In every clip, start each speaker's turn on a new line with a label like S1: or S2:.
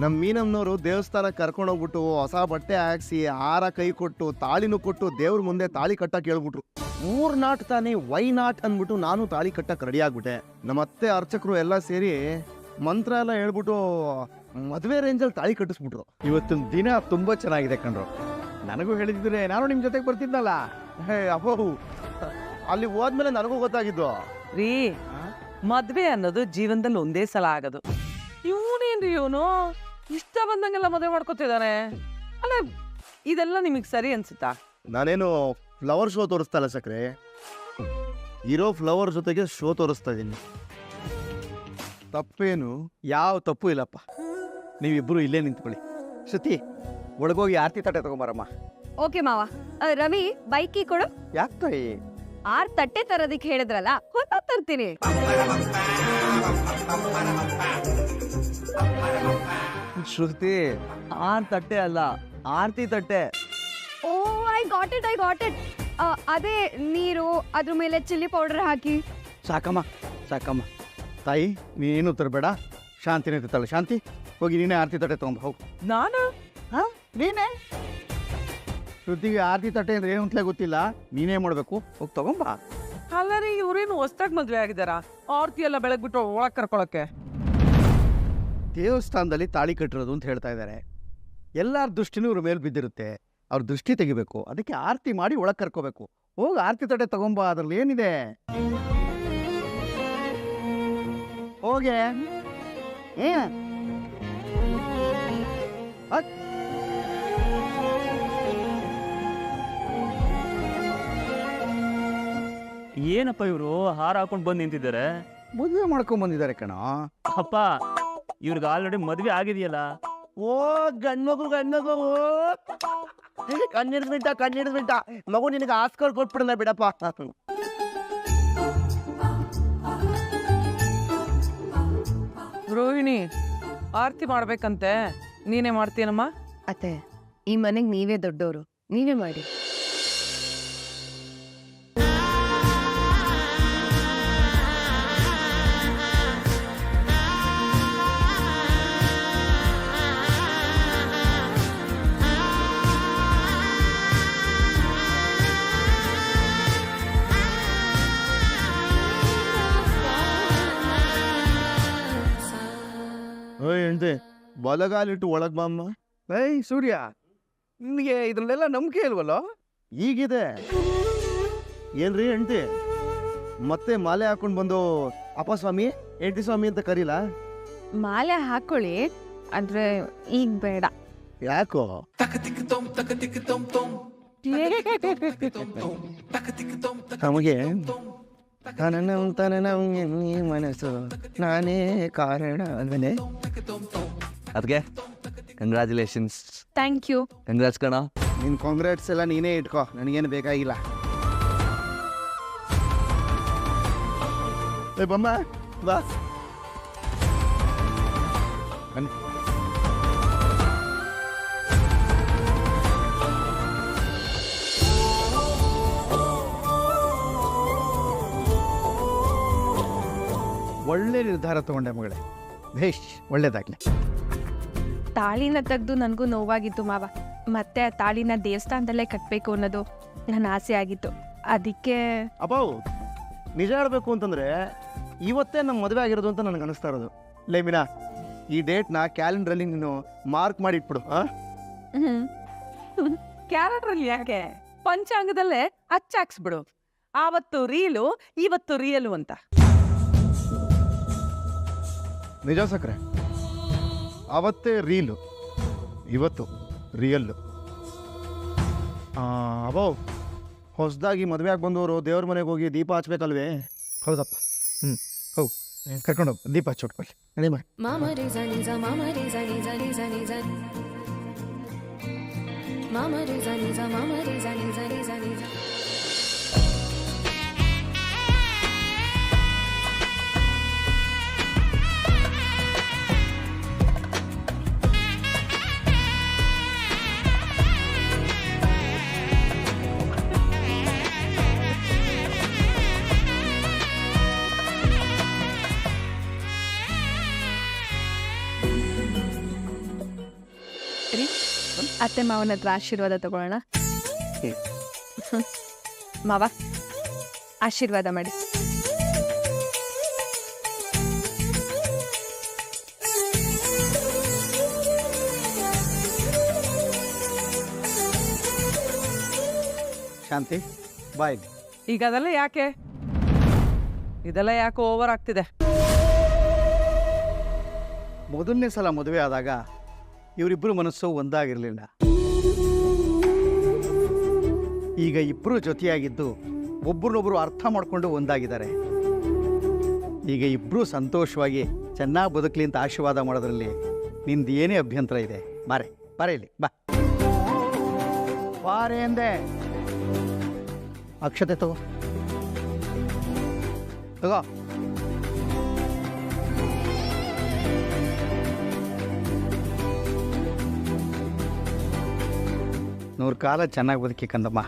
S1: ನಮ್ಮ ಮೀನಮ್ಮನವರು ದೇವಸ್ಥಾನ ಕರ್ಕೊಂಡೋಗ್ಬಿಟ್ಟು ಹೊಸ ಬಟ್ಟೆ ಹಾಕ್ಸಿ ಹಾರ ಕೈ ಕೊಟ್ಟು ತಾಳಿನೂ ಕೊಟ್ಟು ದೇವ್ರ ಮುಂದೆ ತಾಳಿ ಕಟ್ಟಕ್ಕೆ ಹೇಳ್ಬಿಟ್ರು. 3 ನಾಟ್ ತಾನೇ, ವೈ ನಾಟ್ ಅಂದ್ಬಿಟ್ಟು ನಾನು ತಾಳಿ ಕಟ್ಟಕ್ಕೆ ರೆಡಿ ಆಗ್ಬಿಟ್ಟೆ. ನಮ್ಮ ಅತ್ತೆ ಅರ್ಚಕರು ಎಲ್ಲ ಸೇರಿ ಮಂತ್ರ ಎಲ್ಲ ಹೇಳ್ಬಿಟ್ಟು ಮದುವೆ ರೇಂಜಲ್ಲಿ ತಾಳಿ ಕಟ್ಟಿಸ್ಬಿಟ್ರು.
S2: ಇವತ್ತಿನ ದಿನ ತುಂಬಾ ಚೆನ್ನಾಗಿದೆ ಕಣ್ರು. ನನಗೂ ಹೇಳಿದ್ರೆ ನಾನು ನಿಮ್ ಜೊತೆಗೆ ಬರ್ತಿದ್ನಲ್ಲ.
S1: ಹೇ ಅಪ್ಪೋ, ಅಲ್ಲಿ ಹೋದ್ಮೇಲೆ ನನಗೂ ಗೊತ್ತಾಗಿದ್ದು.
S3: ರೀ, ಮದ್ವೆ ಅನ್ನೋದು ಜೀವನದಲ್ಲಿ ಒಂದೇ ಸಲ ಆಗೋದು. ಇವನೇನ್ರಿ ಇವನು ಇಷ್ಟ ಬಂದಂಗೆಲ್ಲ ಮದುವೆ ಮಾಡ್ಕೊತಿದ್ದಾನೆ. ಅಲ್ಲ, ಇದೆಲ್ಲ ನಿಮಗೆ ಸರಿ ಅನ್ಸುತ್ತಾ?
S1: ನಾನೇನು ಫ್ಲವರ್ ಶೋ ತೋರಿಸ್ತಾ ಇಲ್ಲ ಸಕ್ರೆ, ಇರೋ ಫ್ಲವರ್ ಜೊತೆಗೆ ಶೋ ತೋರಿಸ್ತಾ ಇದ್ದೀನಿ. ತಪ್ಪೇನು?
S2: ಯಾವ ತಪ್ಪು ಇಲ್ಲಪ್ಪ. ನೀವಿಬ್ರು ಇಲ್ಲೇ ನಿಂತ್ಕೊಳ್ಳಿ. ಶ್ರುತಿ, ಒಳಗೋಗಿ ಆರತಿ ತಟ್ಟೆ ತಗೊಂಬಾರಮ್ಮ.
S4: ಓಕೆ ಮಾವ. ರವಿ, ಬೈಕಿ ಕೊಡು.
S2: ಯಾಕೆ ತಾಯಿ?
S4: 6 ತಟ್ಟೆ ತರೋದಿಕ್ಕೆ ಹೇಳಿದ್ರಲ್ಲ, ಹೊತ್ತ ತರ್ತೀನಿ.
S2: ಶ್ರುತಿ, 6 ತಟ್ಟೆ ಅಲ್ಲ, ಆರತಿ ತಟ್ಟೆ.
S4: ಓ, ಐ ಗಾಟ್ ಇಟ್. ಅದೇ ನೀರು, ಅದ್ರ ಮೇಲೆ ಚಿಲ್ಲಿ ಪೌಡರ್ ಹಾಕಿ.
S2: ಸಾಕಮ್ಮ, ಸಾಕಮ್ಮ. ತಾಯಿ, ನೀನೇನು ತರಬೇಡ. ಶಾಂತಿನೇ ತಿಂತಾಳೆ. ಶಾಂತಿ, ಹೋಗಿ ನೀನೇ ಆರತಿ ತಟ್ಟೆ ತಗೊಂಬ. ಹೋಗು.
S3: ನಾನು
S2: ನೀನೇ ಶ್ರುತಿಗೆ ಆರತಿ ತಟ್ಟೆ ಅಂದ್ರೆ ಏನು ಅಂತಲೇ ಗೊತ್ತಿಲ್ಲ. ನೀನೇ ಮಾಡಬೇಕು. ಹೋಗಿ ತಗೊಂಬ.
S3: ಅಲ್ಲ ರೀ, ಇವ್ರೇನು ಹೊಸ್ದಾಗ್ ಮದ್ವೆ ಆಗಿದಾರ? ಆರ್ತಿ ಎಲ್ಲ ಬೆಳಗ್ಬಿಟ್ಟು ಒಳಗ್ ಕರ್ಕೊಳಕ್ಕೆ?
S2: ದೇವಸ್ಥಾನದಲ್ಲಿ ತಾಳಿ ಕಟ್ಟಿರೋದು ಅಂತ ಹೇಳ್ತಾ ಇದ್ದಾರೆ. ಎಲ್ಲರ ದೃಷ್ಟಿನೂ ಇವ್ರ ಮೇಲೆ ಬಿದ್ದಿರುತ್ತೆ. ಅವ್ರ ದೃಷ್ಟಿ ತೆಗಿಬೇಕು. ಅದಕ್ಕೆ ಆರತಿ ಮಾಡಿ ಒಳಗೆ ಕರ್ಕೋಬೇಕು. ಹೋಗಿ ಆರತಿ ತಟ್ಟೆ ತಗೊಂಬ. ಅದ್ರಲ್ಲಿ ಏನಿದೆ? ಹೋಗೆ.
S5: ಏನಪ್ಪ ಇವರು ಹಾರ ಹಾಕೊಂಡು ಬಂದು ನಿಂತಿದ್ದಾರೆ?
S2: ಮದುವೆ ಮಾಡ್ಕೊಂಡ್ ಬಂದಿದ್ದಾರೆ ಕಣ.
S5: ಅಪ್ಪ, ಇವ್ರಿಗೆ ಆಲ್ರೆಡಿ ಮದ್ವೆ ಆಗಿದೆಯಲ್ಲ.
S1: ಓ ಗಂಡ್ಮಗು ಕಣ್ಣಿಡ್ಬಿಟ್ಟ ಮಗು, ನಿನಗೆ ಆಸ್ಕರ್ ಕೊಟ್ಬಿಡಲ್ಲ ಬಿಡಪ್ಪ.
S3: ರೋಹಿಣಿ, ಆರ್ತಿ ಮಾಡ್ಬೇಕಂತೆ, ನೀನೇ ಮಾಡ್ತೀನಮ್ಮ?
S4: ಅತ್ತೆ, ಈ ಮನೆಗೆ ನೀವೇ ದೊಡ್ಡವರು, ನೀವೇ ಮಾಡಿ.
S1: ಓಯ್ ಹೆಂಡ್ತಿ, ಬಲಗಾಲಿಟ್ಟು ಒಳಗ್ ಬಾಮ್ಮ.
S2: ಏಯ್ ಸೂರ್ಯ, ನಿನಗೆ ಇದ್ರಲ್ಲೆಲ್ಲ ನಂಬಿಕೆ ಇಲ್ವಲ್ಲ?
S1: ಈಗಿದೆ ಏನ್ರಿ ಹೆಂಡ್ತಿ? ಮತ್ತೆ ಮಾಲೆ ಹಾಕೊಂಡು ಬಂದು ಅಪ್ಪ ಸ್ವಾಮಿ, ಹೆಂಡತಿ ಸ್ವಾಮಿ ಅಂತ ಕರೀಲ?
S4: ಮಾಲೆ ಹಾಕೊಳ್ಳಿ, ಆದ್ರೆ ಈಗ ಬೇಡ.
S1: ಯಾಕೋ? ನಮಗೆ ಮನಸ್ಸು ನಾನೇ ಕಾರಣ ಅಲ್ವೇನೆ?
S5: ಅದಕ್ಕೆ ಕಂಗ್ರ್ಯಾಚುಲೇಷನ್ಸ್.
S4: Thank you.
S5: ಕಂಗ್ರಾಟ್ಸ್ ಕಣ.
S1: ನಿನ್ ಕಾಂಗ್ರೆಟ್ಸ್ ಎಲ್ಲ ನೀನೇ ಇಟ್ಕೋ, ನನಗೇನು ಬೇಕಾಗಿಲ್ಲ. ಏ ಬಮ್ಮ, ಬಾ. ಬನ್ನಿ.
S2: ಒಳ್ಳೆ ನಿರ್ಧಾರ ತಗೊಂಡೆ ಮಗಳೇ. ಭೇಷ್, ಒಳ್ಳೇದಾಗ್ಲಿ.
S4: ತಾಳಿನ ತೆಗೆದು ನನಗೂ ನೋವಾಗಿತ್ತು ಮಾವ. ಮತ್ತೆ ಆ ತಾಳಿನ ದೇವಸ್ಥಾನದಲ್ಲೇ ಕಟ್ಟಬೇಕು ಅನ್ನೋದು ನನ್ನ ಆಸೆ ಆಗಿತ್ತು. ಅದಕ್ಕೆ
S1: ಅಪ್ಪ, ನಿಜ ಹೇಳ್ಬೇಕು ಅಂತಂದ್ರೆ ಇವತ್ತೇ ನಮ್ಮ ಮದುವೆ ಆಗಿರೋದು ಅಂತ ನನಗೆ ಅನಿಸ್ತಾ ಇರೋದು. ಲೇ ಮೀನಾ, ಈ ಡೇಟ್ನ ಕ್ಯಾಲೆಂಡ್ರಲ್ಲಿ ನೀನು ಮಾರ್ಕ್ ಮಾಡಿ ಇಟ್ಬಿಡು.
S3: ಕ್ಯಾಲೆಂಡ್ರಲ್ಲಿ ಯಾಕೆ? ಪಂಚಾಂಗದಲ್ಲೇ ಹಚ್ಚಾಕ್ಸ್ಬಿಡು. ಆವತ್ತು ರೀಲು, ಇವತ್ತು ರಿಯಲು ಅಂತ.
S1: ನಿಜ ಸಕ್ರೆ, ಅವತ್ತೇ ರೀಲು, ಇವತ್ತು ರಿಯಲ್ಲು. ಅಬೋ, ಹೊಸದಾಗಿ ಮದುವೆ ಆಗಿ ಬಂದವರು ದೇವ್ರ ಮನೆಗೆ ಹೋಗಿ ದೀಪ ಹಚ್ಬೇಕಲ್ವೇ?
S2: ಹೌದಪ್ಪ. ಹೋಗು, ಕರ್ಕೊಂಡೋಗಿ ದೀಪ ಹಚ್ಚೋಟ್ಕೊಳ್ಳಿ. ನಡಿ ಮಾಡಿ.
S4: ರೀ ಅತ್ತೆ ಮಾವನ ಹತ್ರ ಆಶೀರ್ವಾದ ತಗೊಳ್ಳೋಣ. ಮಾವ ಆಶೀರ್ವಾದ ಮಾಡಿ.
S2: ಶಾಂತಿ ಬಾಯ್.
S3: ಈಗ ಅದೆಲ್ಲ ಯಾಕೆ ಇದೆಲ್ಲ ಯಾಕೆ ಓವರ್ ಆಗ್ತಿದೆ?
S2: ಮೊದಲನೇ ಸಲ ಮದುವೆ ಆದಾಗ ಇವರಿಬ್ಬರು ಮನಸ್ಸು ಒಂದಾಗಿರಲಿಲ್ಲ. ಈಗ ಇಬ್ಬರು ಜೊತೆಯಾಗಿದ್ದು ಒಬ್ರನ್ನೊಬ್ರು ಅರ್ಥ ಮಾಡಿಕೊಂಡು ಒಂದಾಗಿದ್ದಾರೆ. ಈಗ ಇಬ್ಬರು ಸಂತೋಷವಾಗಿ ಚೆನ್ನಾಗಿ ಬದುಕಲಿ ಅಂತ ಆಶೀರ್ವಾದ ಮಾಡೋದ್ರಲ್ಲಿ ನಿಂದು ಏನೇ ಅಭ್ಯಂತರ ಇದೆ? ಬಾರೆ ಇಲ್ಲಿ ಬಾ. ಬಾರೆ ಅಂದೆ. ಅಕ್ಷತೆ ತಗೋ. ನೂರು ಕಾಲ ಚೆನ್ನಾಗಿ ಬದುಕಿ ಕಂದಮ್ಮ.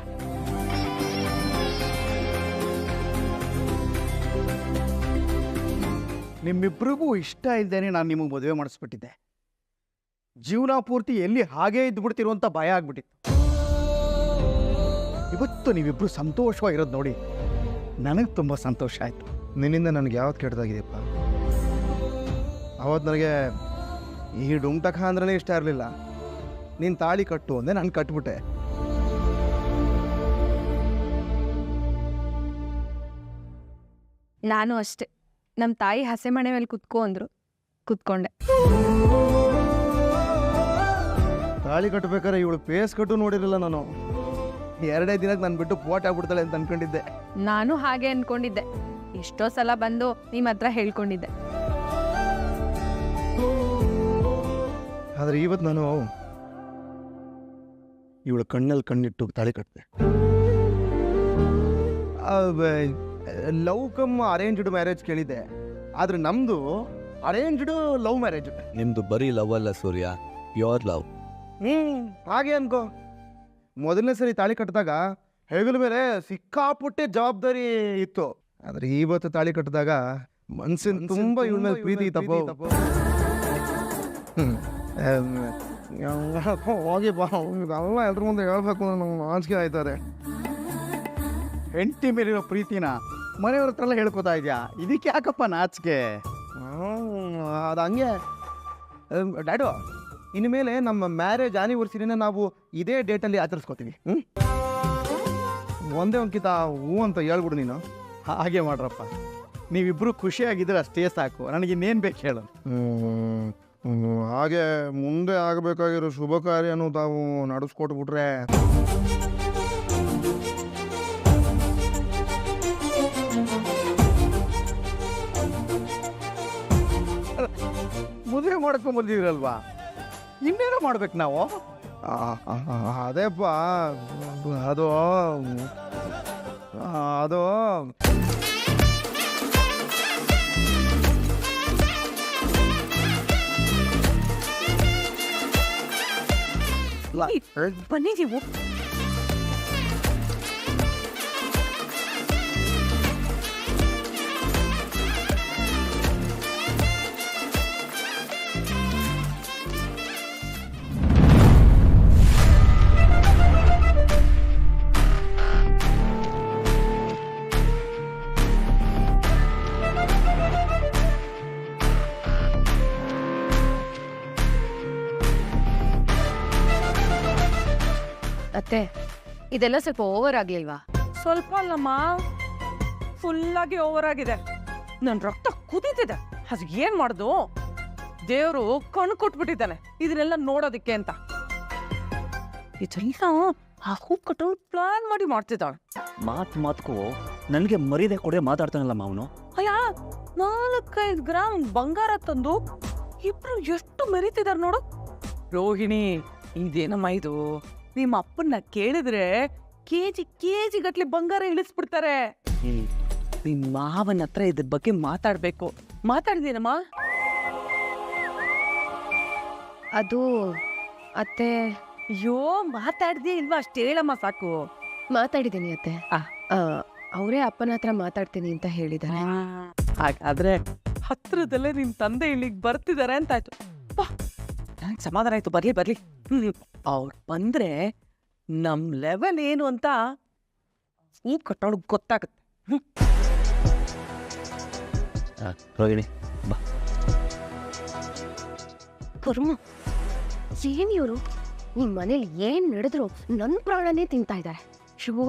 S2: ನಿಮ್ಮಿಬ್ಬರಿಗೂ ಇಷ್ಟ ಇದ್ದೇನೆ ನಾನು ನಿಮಗೆ ಮದುವೆ ಮಾಡಿಸ್ಬಿಟ್ಟಿದ್ದೆ. ಜೀವನ ಪೂರ್ತಿ ಎಲ್ಲಿ ಹಾಗೇ ಇದ್ಬಿಡ್ತಿರುವಂಥ ಭಯ ಆಗ್ಬಿಟ್ಟಿತ್ತು. ಇವತ್ತು ನೀವಿಬ್ಬರು ಸಂತೋಷವಾಗಿರೋದು ನೋಡಿ ನನಗೆ ತುಂಬ ಸಂತೋಷ ಆಯಿತು.
S1: ನಿನ್ನಿಂದ ನನಗೆ ಯಾವತ್ತು ಕೆಟ್ಟದಾಗಿದೆಯಪ್ಪ. ಅವತ್ತು ನನಗೆ ಈ ಡುಮ್ಟಕ ಅಂದ್ರೇ ಇಷ್ಟ ಇರಲಿಲ್ಲ. ನೀನು ತಾಳಿ ಕಟ್ಟು ಅಂದೆ, ನಾನು ಕಟ್ಬಿಟ್ಟೆ.
S4: ನಾನು ಅಷ್ಟೆ. ನಮ್ಮ ತಾಯಿ ಹಸೆ ಮನೆ ಮೇಲೆ ಕುತ್ಕೋ ಅಂದ್ರು, ಕುತ್ಕೊಂಡೆ.
S1: ತಾಳಿ ಕಟ್ಟಬೇಕಾದ್ರೆ ಇವಳು ಪೇಸ್ ಕಟ್ಟು ನೋಡಿರಲಿಲ್ಲ ನಾನು. 2 ದಿನಕ್ಕೆ ನಾನು ಬಿಟ್ಟು ಪೋಟ್ ಆಗ್ಬಿಡ್ತಾಳೆ ಅಂತ ಅನ್ಕೊಂಡಿದ್ದೆ.
S4: ನಾನು ಹಾಗೆ ಅನ್ಕೊಂಡಿದ್ದೆ. ಎಷ್ಟೋ ಸಲ ಬಂದು ನಿಮ್ಮ ಹತ್ರ ಹೇಳ್ಕೊಂಡಿದ್ದೆ.
S1: ಆದರೆ ಇವತ್ತು ನಾನು ಇವಳು ಕಣ್ಣಲ್ಲಿ ಕಣ್ಣಿಟ್ಟು ತಾಳಿ ಕಟ್ಟಿದೆ. ಲವ್ ಕಮ್ ಅರೇಂಜ್ಡ್ ಮ್ಯಾರೇಜ್ ಕೇಳಿದ್ದೆ, ಆದರೆ ನಮ್ಮದು ಅರೇಂಜ್ಡ್ ಲವ್ ಮ್ಯಾರೇಜ್.
S6: ನಿಮ್ದು ಬರೀ ಲವ್ ಅಲ್ಲ ಸೂರ್ಯ, ಪ್ಯೂರ್ ಲವ್.
S1: ಹಾಗೆ ಅನ್ಕೋ. ಮೊದಲನೇ ಸರಿ ತಾಳಿ ಕಟ್ಟಿದಾಗ ಹೆಗಲ ಮೇಲೆ ಸಿಕ್ಕಾಪುಟ್ಟೆ ಜವಾಬ್ದಾರಿ ಇತ್ತು. ಆದರೆ ಇವತ್ತು ತಾಳಿ ಕಟ್ಟಿದಾಗ ಮನ್ಸಿನ ತುಂಬ ಇವಳ ಮೇಲೆ ಪ್ರೀತಿ ಇತ್ತಪ್ಪ. ಹೋಗಿ ಬಾ, ಎಲ್ಲ ಎಲ್ರ ಮುಂದೆ ಹೇಳ್ಬೇಕು ಅಂದ್ರೆ ನಂಗೆ ನಾಚಿಕೆ ಆಯ್ತಾರೆ.
S2: ಹೆಂಡತಿ ಮೇಲಿರೋ ಪ್ರೀತಿನ ಮನೆಯವ್ರ ಹತ್ರ ಎಲ್ಲ ಹೇಳ್ಕೊತಾ ಇದೆಯಾ? ಇದಕ್ಕೆ ಯಾಕಪ್ಪ ನಾಚಿಕೆ?
S1: ಅದು ಹಂಗೆ ಡ್ಯಾಡು. ಇನ್ಮೇಲೆ ನಮ್ಮ ಮ್ಯಾರೇಜ್ ಆ್ಯನಿವರ್ಸರಿನ ನಾವು ಇದೇ ಡೇಟಲ್ಲಿ ಆಚರಿಸ್ಕೋತೀವಿ. ಒಂದೇ ಒಂದ್ಕಿತ ಹೂ ಅಂತ ಹೇಳ್ಬಿಡು ನೀನು.
S2: ಹಾಗೆ ಮಾಡ್ರಪ್ಪ. ನೀವಿಬ್ಬರು ಖುಷಿಯಾಗಿದ್ರೆ ಅಷ್ಟೇ ಸಾಕು. ನನಗಿನ್ನೇನು ಬೇಕು ಹೇಳು.
S1: ಹಾಗೆ ಮುಂದೆ ಆಗಬೇಕಾಗಿರೋ ಶುಭ ಕಾರ್ಯನೂ ತಾವು ನಡೆಸ್ಕೊಟ್ಬಿಟ್ರೆ.
S2: ಮದುವೆ ಮಾಡ್ಕೊಂಡ್ ಬಂದಿದ್ರಲ್ವಾ, ಇನ್ನೇನೋ ಮಾಡ್ಬೇಕು ನಾವು.
S1: ಅದೇಪ್ಪ, ಅದು ಅದು
S4: ಬನ್ನಿ ನೀವು.
S7: ಅತ್ತೆ, ಇದೆಲ್ಲ ಸ್ವಲ್ಪ ಓವರ್ ಆಗ್ಲಿಲ್ವಾ?
S3: ಸ್ವಲ್ಪ ಅಲ್ಲಮ್ಮ, ಫುಲ್ಲಾಗಿ ಓವರ್ ಆಗಿದೆ. ನನ್ನ ರಕ್ತ ಕುದೀತಿದೆ. ಅದು ಏನ್ ಮಾಡುದು? ದೇವರು ಕಣ್ಣು ಕೊಟ್ಬಿಟ್ಟಿದ್ದಾನೆ ಇದನ್ನೆಲ್ಲ ನೋಡೋದಿಕ್ಕೆ ಅಂತ. ಇದೆಲ್ಲ ಆ ಹೂ ಕಟ್ಟೋಳು ಪ್ಲಾನ್ ಮಾಡಿ ಮಾಡ್ತಿದ್ದಾಳೆ.
S5: ಮಾತ್ಕೋ ನನಗೆ ಮರ್ಯಾದೆ ಕೊಡೆ ಮಾತಾಡ್ತಾನಲ್ಲ ಮಾವನು.
S3: ಅಯ್ಯ, 4-5 ಗ್ರಾಮ್ ಬಂಗಾರ ತಂದು ಇಬ್ರು ಎಷ್ಟು ಮೆರೀತಿದಾರ ನೋಡು. ರೋಹಿಣಿ, ಇದೇನಮ್ಮ ಇದು? ನಿಮ್ಮ ಅಪ್ಪನ್ನ ಕೇಳಿದ್ರೆ ಕೆಜಿ ಗಟ್ಲೆ ಬಂಗಾರ ಇಳಿಸ್ಬಿಡ್ತಾರೆ. ನಿಮ್ ಮಾವನ ಹತ್ರ ಇದ್ರ ಬಗ್ಗೆ ಮಾತಾಡ್ಬೇಕು. ಮಾತಾಡಿದೀನಮ್ಮ?
S7: ಅದು ಅತ್ತೆ,
S3: ಅಯ್ಯೋ, ಮಾತಾಡ್ದೇ ಇಲ್ವಾ? ಅಷ್ಟೇ ಹೇಳಮ್ಮ ಸಾಕು.
S7: ಮಾತಾಡಿದ್ದೀನಿ ಅತ್ತೆ.
S3: ಆ.
S7: ಅವರೇ ಅಪ್ಪನ ಹತ್ರ ಮಾತಾಡ್ತೀನಿ ಅಂತ ಹೇಳಿದ್ದಾರೆ.
S3: ಹಾಗಾದ್ರೆ ಹತ್ರದಲ್ಲೇ ನಿಮ್ ತಂದೆ ಇಲ್ಲಿಗೆ ಬರ್ತಿದಾರೆ ಅಂತಾಯ್ತು. ಬಾ, ಸಮಾಧಾನ ಆಯ್ತು, ಬರ್ಲಿ ಬರ್ಲಿ. ಅವ್ರು ಬಂದ್ರೆ ನಮ್ ಲೆವೆಲ್ ಏನು ಅಂತ ಈ ಕೊಟ್ಟವಳು ಗೊತ್ತಾಗುತ್ತೆ.
S6: ರೋಹಿಣಿ ಬಾ.
S7: ಕರ್ಮ, ಏನ್ ಇವರು ಈ ಮನೇಲಿ ಏನ್ ನಡೆದ್ರು ನನ್ನ ಪ್ರಾಣನೇ ತಿಂತಾ ಇದ್ದಾರೆ. ಶಿವೋ.